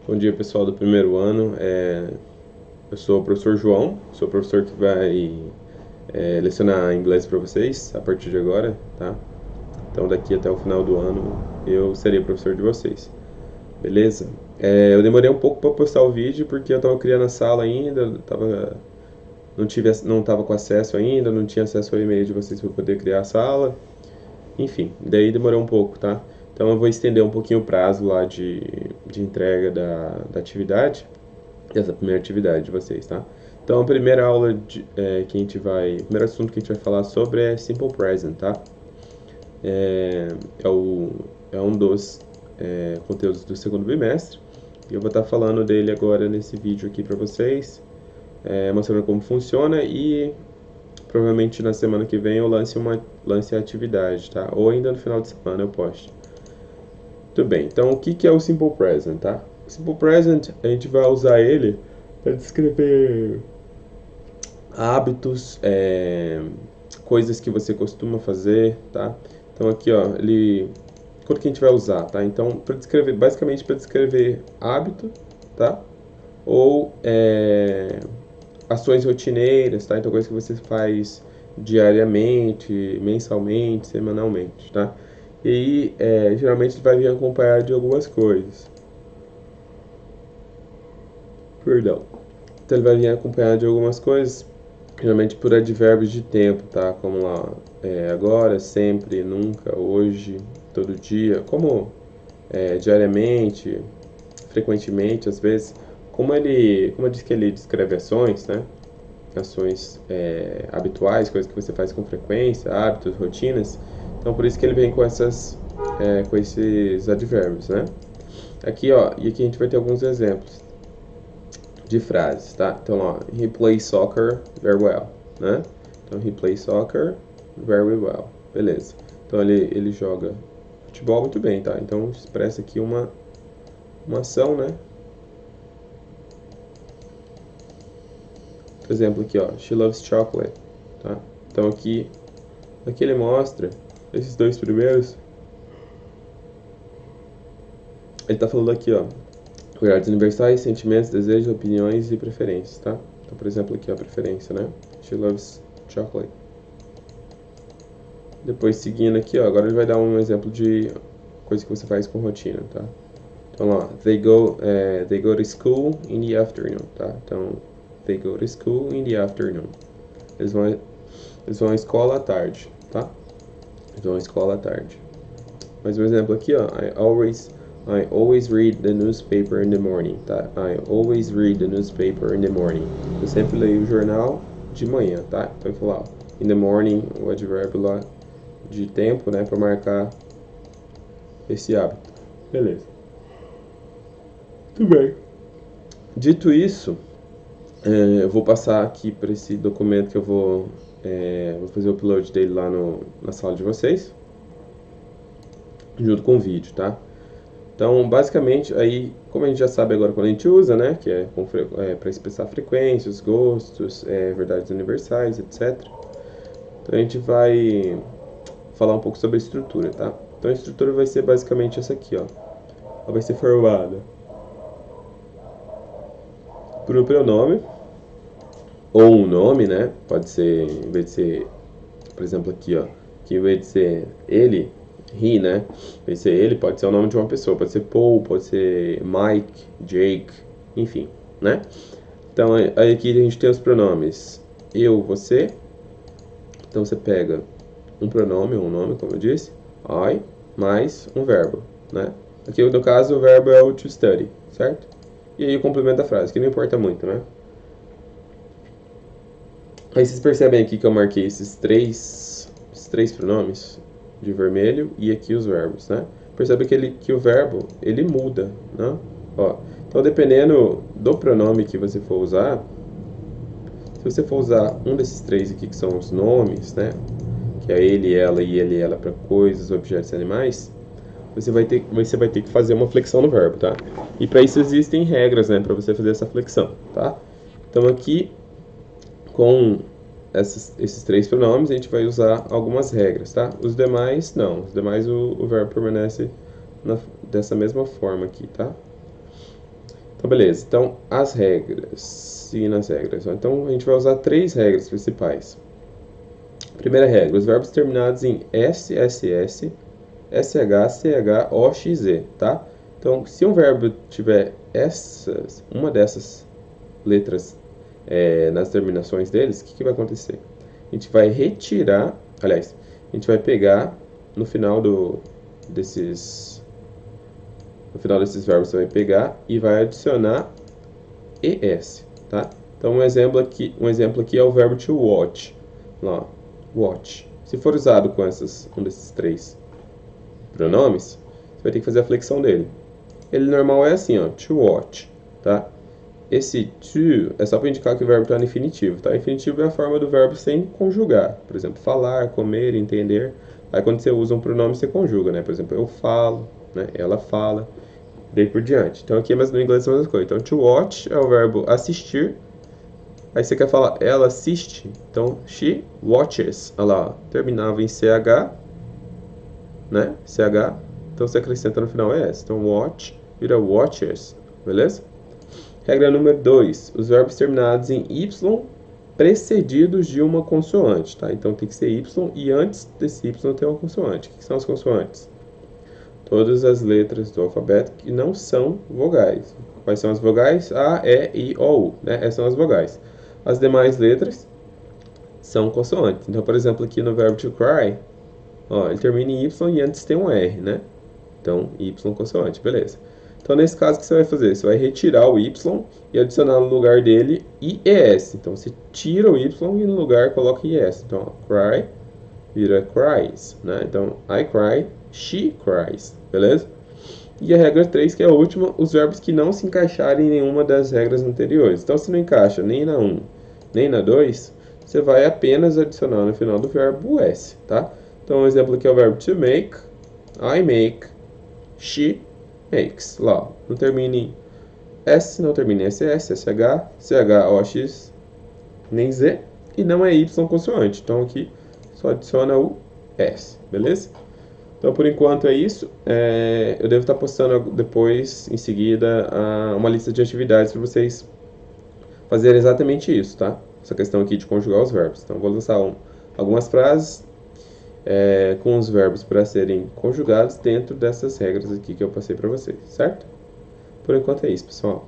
Bom dia, pessoal do primeiro ano. Eu sou o professor João, sou o professor que vai lecionar inglês para vocês a partir de agora, tá? Então, daqui até o final do ano, eu serei professor de vocês, beleza? Eu demorei um pouco para postar o vídeo porque eu estava criando a sala ainda, não estava com acesso ainda, não tinha acesso ao e-mail de vocês para poder criar a sala. Enfim, daí demorou um pouco, tá? Então eu vou estender um pouquinho o prazo lá de entrega da atividade, dessa primeira atividade de vocês, tá? Então a primeira aula o primeiro assunto que a gente vai falar sobre é Simple Present, tá? É um dos conteúdos do segundo bimestre e eu vou estar falando dele agora nesse vídeo aqui para vocês, mostrando como funciona e provavelmente na semana que vem eu lance a atividade, tá? Ou ainda no final de semana eu posto. Tudo bem, então o que é o Simple Present, tá? O Simple Present, a gente vai usar ele para descrever hábitos, coisas que você costuma fazer, tá? Então aqui, ó, quando que a gente vai usar, tá? Então, basicamente para descrever hábito, tá? Ou ações rotineiras, tá? Então, coisas que você faz diariamente, mensalmente, semanalmente, tá? E aí, geralmente ele vai vir acompanhado de algumas coisas. Perdão. Então ele vai vir acompanhado de algumas coisas, geralmente por advérbios de tempo, tá? Como lá, agora, sempre, nunca, hoje, todo dia. Como diariamente, frequentemente, às vezes. Como eu disse que ele descreve ações, né? Ações habituais, coisas que você faz com frequência, hábitos, rotinas. Então por isso que ele vem com esses advérbios, né? Aqui, ó, e aqui a gente vai ter alguns exemplos de frases, tá? Então, ó, he plays soccer very well, né? Então, he plays soccer very well, beleza. Então, ele joga futebol muito bem, tá? Então, expressa aqui uma ação, né? Por exemplo, aqui, ó, she loves chocolate, tá? Então, aqui ele mostra esses dois primeiros. Ele tá falando aqui, ó, cuidados universais, sentimentos, desejos, opiniões e preferências, tá? Então, por exemplo, aqui a preferência, né? She loves chocolate. Depois, seguindo aqui, ó, agora ele vai dar um exemplo de coisa que você faz com rotina, tá? Então, ó, they go to school in the afternoon, tá? Então, they go to school in the afternoon. Eles vão à escola à tarde, tá? Eles vão à escola à tarde. Mais um exemplo aqui, ó, I always read the newspaper in the morning, tá? I always read the newspaper in the morning. Eu sempre leio o jornal de manhã, tá? Então eu vou falar, ó, in the morning, o advérbio lá de tempo, né, para marcar esse hábito. Beleza. Tudo bem. Dito isso, eu vou passar aqui para esse documento que eu vou fazer o upload dele lá na sala de vocês, junto com o vídeo, tá? Então, basicamente, aí, como a gente já sabe agora quando a gente usa, né, que é para expressar frequências, gostos, verdades universais, etc. Então, a gente vai falar um pouco sobre a estrutura, tá? Então, a estrutura vai ser basicamente essa aqui, ó. Ela vai ser formada por um pronome, ou um nome, né? Pode ser, em vez de ser, por exemplo, aqui, ó, que em vez de ser ele, he, né? Em vez de ser ele, pode ser o nome de uma pessoa, pode ser Paul, pode ser Mike, Jake, enfim, né? Então, aí aqui a gente tem os pronomes eu, você. Então, você pega um pronome, um nome, como eu disse, I, mais um verbo, né? Aqui, no caso, o verbo é o to study, certo? E aí o complemento da frase, que não importa muito, né? Aí vocês percebem aqui que eu marquei esses três pronomes de vermelho e aqui os verbos, né? Percebe que o verbo, ele muda, né? Ó, então, dependendo do pronome que você for usar, se você for usar um desses três aqui, que são os nomes, né? Que é ele, ela e ele, ela para coisas, objetos e animais, você vai ter que fazer uma flexão no verbo, tá? E para isso existem regras, né? Para você fazer essa flexão, tá? Então, aqui, com esses três pronomes, a gente vai usar algumas regras, tá? Os demais, não. Os demais, o verbo permanece dessa mesma forma aqui, tá? Beleza, então as regras, seguindo as regras. Então a gente vai usar 3 regras principais. Primeira regra, os verbos terminados em S, SS, SH, CH, O, XZ, tá? Então, se um verbo tiver uma dessas letras nas terminações deles, o que vai acontecer? A gente vai retirar, aliás, a gente vai pegar no final desses verbos, você vai pegar e vai adicionar ES, tá? Então, um exemplo aqui é o verbo to watch, lá, watch. Se for usado com um desses 3 pronomes, você vai ter que fazer a flexão dele. Ele normal é assim, ó, to watch, tá? Esse to é só para indicar que o verbo está no infinitivo, tá? Infinitivo é a forma do verbo sem conjugar. Por exemplo, falar, comer, entender. Aí quando você usa um pronome, você conjuga, né? Por exemplo, eu falo, né? Ela fala, daí por diante. Então aqui no inglês é a mesma coisa. Então to watch é o verbo assistir. Aí você quer falar ela assiste, então she watches. Olha lá, terminava em CH, né? CH. Então você acrescenta no final S. Então watch vira watches, beleza? Regra número 2. Os verbos terminados em Y precedidos de uma consoante, tá? Então tem que ser Y e antes desse Y tem uma consoante. O que são as consoantes? Todas as letras do alfabeto que não são vogais. Quais são as vogais? A, E, I, O, U, né? Essas são as vogais. As demais letras são consoantes. Então, por exemplo, aqui no verbo to cry, ó, ele termina em Y e antes tem um R, né? Então, Y consoante, beleza. Então, nesse caso, o que você vai fazer? Você vai retirar o Y e adicionar no lugar dele IES. Então, você tira o Y e no lugar coloca IES. Então, ó, cry vira cries, né? Então, I cry, she cries, beleza? E a regra 3, que é a última, os verbos que não se encaixarem em nenhuma das regras anteriores. Então, se não encaixa nem na 1, nem na 2, você vai apenas adicionar no final do verbo o S, tá? Então, um exemplo aqui é o verbo to make, I make, she makes. Lá, não termina em S, não termina em SS, SH, CH, OX, nem Z, e não é Y consoante. Então, aqui só adiciona o S, beleza? Então, por enquanto é isso. Eu devo estar postando depois, em seguida, uma lista de atividades para vocês fazerem exatamente isso, tá? Essa questão aqui de conjugar os verbos. Então, vou lançar algumas frases com os verbos para serem conjugados dentro dessas regras aqui que eu passei para vocês, certo? Por enquanto é isso, pessoal.